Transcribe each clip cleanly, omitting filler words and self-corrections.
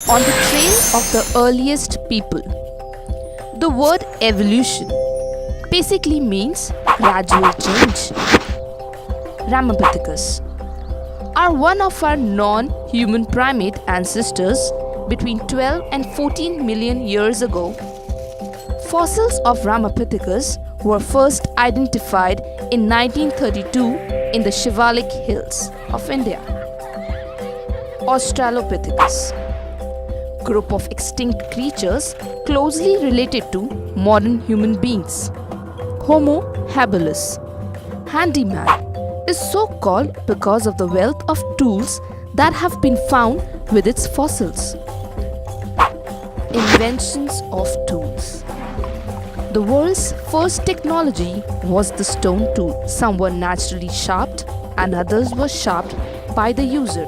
On the trail of the earliest people, the word evolution basically means gradual change. Ramapithecus are one of our non-human primate ancestors between 12 and 14 million years ago. Fossils of Ramapithecus were first identified in 1932 in the Shivalik Hills of India. Australopithecus, group of extinct creatures closely related to modern human beings. Homo habilis, handyman, is so called because of the wealth of tools that have been found with its fossils. Inventions of tools. The world's first technology was the stone tool. Some were naturally sharpened and others were sharpened by the user.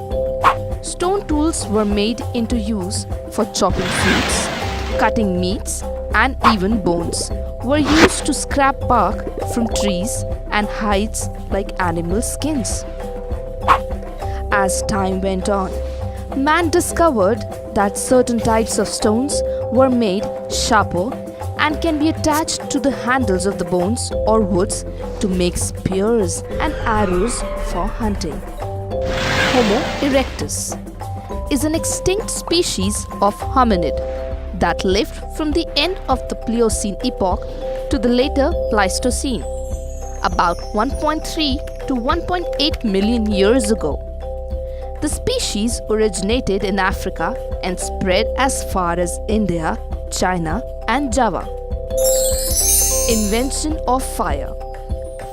Stone tools were made into use for chopping fruits, cutting meats, and even bones were used to scrap bark from trees and hides like animal skins. As time went on, man discovered that certain types of stones were made sharper and can be attached to the handles of the bones or woods to make spears and arrows for hunting. Homo erectus is an extinct species of hominid that lived from the end of the Pliocene epoch to the later Pleistocene, about 1.3 to 1.8 million years ago. The species originated in Africa and spread as far as India, China, and Java. Invention of fire.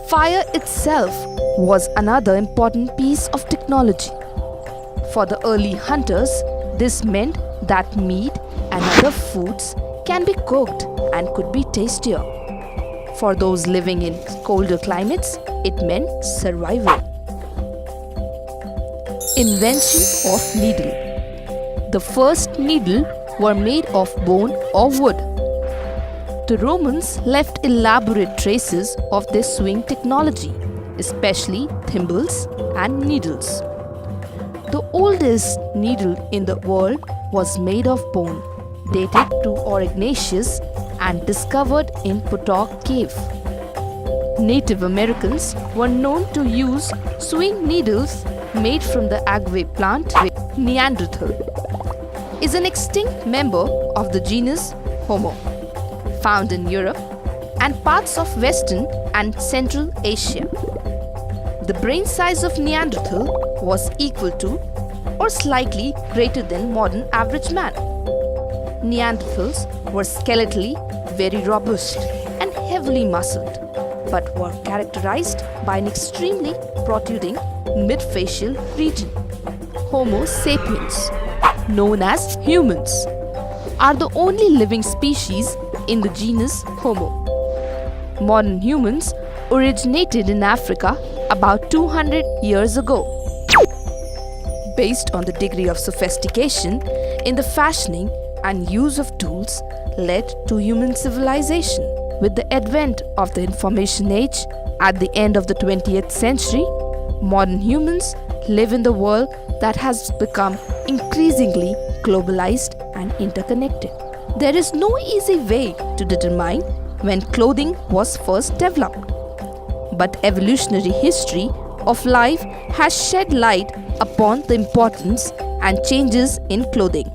Fire itself was another important piece of technology. For the early hunters, this meant that meat and other foods can be cooked and could be tastier. For those living in colder climates, it meant survival. Invention of needle. The first needle were made of bone or wood. The Romans left elaborate traces of their sewing technology, especially thimbles and needles. The oldest needle in the world was made of bone, dated to Aurignacius and discovered in Potok Cave. Native Americans were known to use sewing needles made from the agave plant. Neanderthal is an extinct member of the genus Homo, found in Europe and parts of Western and Central Asia. The brain size of Neanderthal was equal to or slightly greater than modern average man. Neanderthals were skeletally very robust and heavily muscled, but were characterized by an extremely protruding mid-facial region. Homo sapiens, known as humans, are the only living species in the genus Homo. Modern humans originated in Africa about 200 years ago. Based on the degree of sophistication in the fashioning and use of tools led to human civilization. With the advent of the information age at the end of the 20th century, modern humans live in the world that has become increasingly globalized and interconnected. There is no easy way to determine when clothing was first developed, but evolutionary history of life has shed light upon the importance and changes in clothing.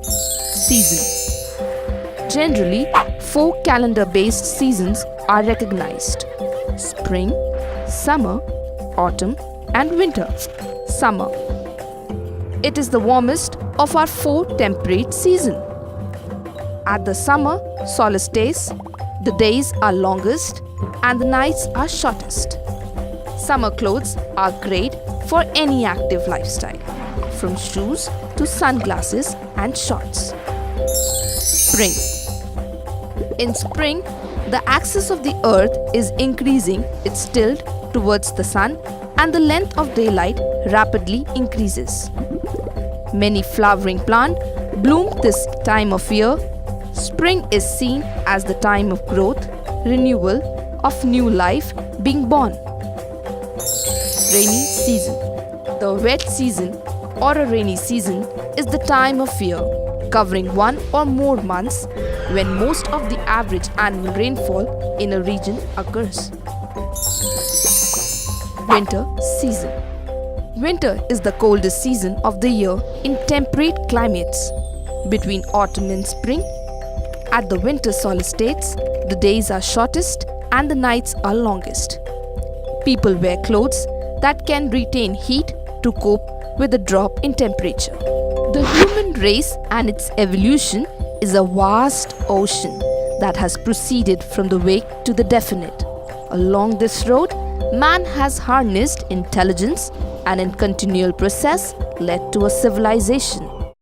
Season. Generally, 4 calendar-based seasons are recognized: spring, summer, autumn, and winter. Summer. It is the warmest of our 4 temperate seasons. At the summer solstice, the days are longest and the nights are shortest. Summer clothes are great for any active lifestyle, from shoes to sunglasses and shorts. Spring. In spring, the axis of the earth is increasing its tilt towards the sun and the length of daylight rapidly increases. Many flowering plants bloom this time of year. Spring is seen as the time of growth, renewal, of new life being born. Rainy season. The wet season or a rainy season is the time of year, covering one or more months, when most of the average annual rainfall in a region occurs. Winter season. Winter is the coldest season of the year in temperate climates. Between autumn and spring, at the winter solstice, the days are shortest and the nights are longest. People wear clothes that can retain heat to cope with a drop in temperature. The human race and its evolution is a vast ocean that has proceeded from the vague to the definite. Along this road, man has harnessed intelligence and in continual process led to a civilization.